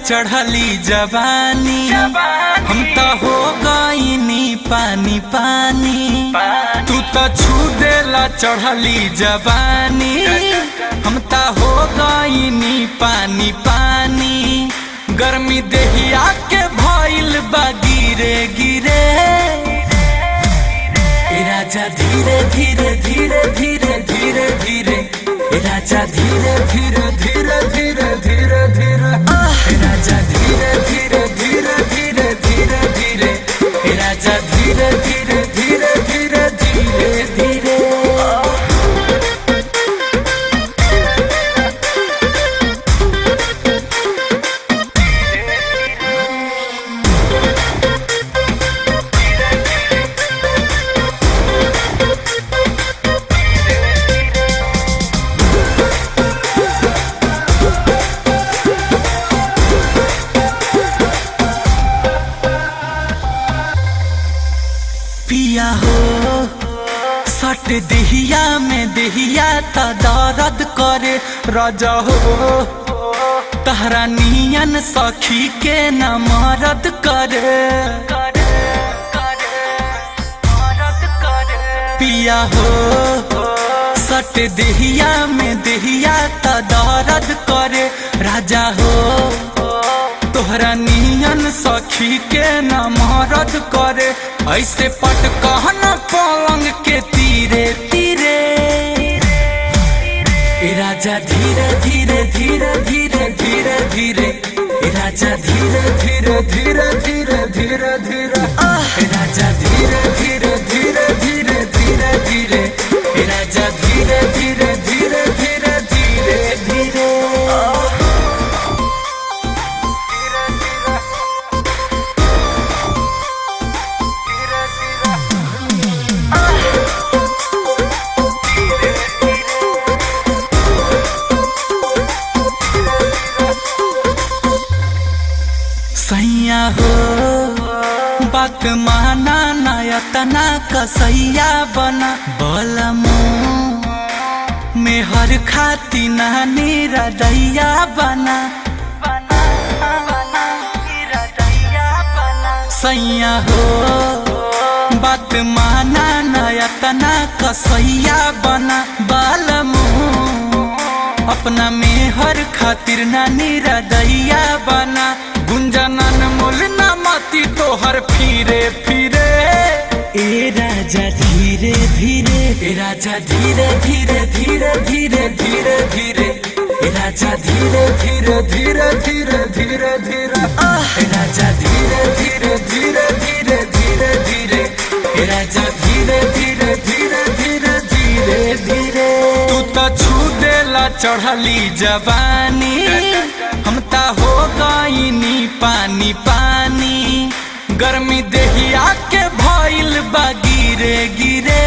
चढ़ली जवानी हम तो हो गईनी पानी पानी तू तो छू देला चढ़ली जवानी हम तो हो गईनी पानी पानी गर्मी देहिया के भइल बा गिरे गिरे राजा धीरे धीरे धीरे धीरे धीरे धीरे राजा धीरे धीरे धीरे धीरे धीरे धीरे राजा धीरे धीरे धीरे धीरे धीरे धीरे राजा धीरे धीरे धीरे धीरे धीरे धीरे पिया हो सट देहिया में देहिया त दर्द करे राजा हो तहरा नियन सखी के न मरद करे पिया हो सट देहिया में देहिया त दर्द करे राजा हो तोहरा नियन सखी के न मरद करे ऐसे पटकन पलंग के तीरे तीरे राजा धीरे धीरे धीरे धीरे धीरे धीरे राजा धीरे धीरे धीरे धीरे धीरे धीरे राजा धीरे धीरे धीरे धीरे धीरे धीरे राजा धीरे धीरे धीरे धीरे धीरे धीरे सैया हो बात माना नयतना कसैया बना बलमो में हर खाती नानी रदैया बना सैया हो बात माना नयतना कसैया बना बलमो अपना में हर खातिर नानी रदैया बना गुंजनन मोल न मती तोहर फिरे फिरे राजा धीरे धीरे राजा धीरे धीरे धीरे धीरे धीरे धीरे राजा धीरे धीरे धीरे धीरे धीरे धीरे राजा धीरे धीरे धीरे धीरे धीरे धीरे राजा धीरे धीरे धीरे धीरे धीरे धीरे तू तो छू देला चढ़ली जवानी हम ता हो गईनी पानी पानी गर्मी देहिया के भइल बा गिरे गिरे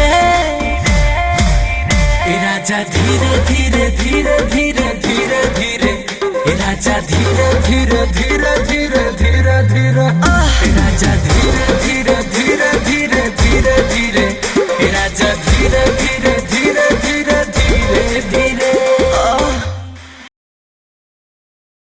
राजा धीरे धीरे धीरे धीरे धीरे धीरे राजा धीरे धीरे धीरे धीरे धीरे धीरे राजा धीरे धीरे धीरे धीरे धीरे धीरे राजा धीरे धीरे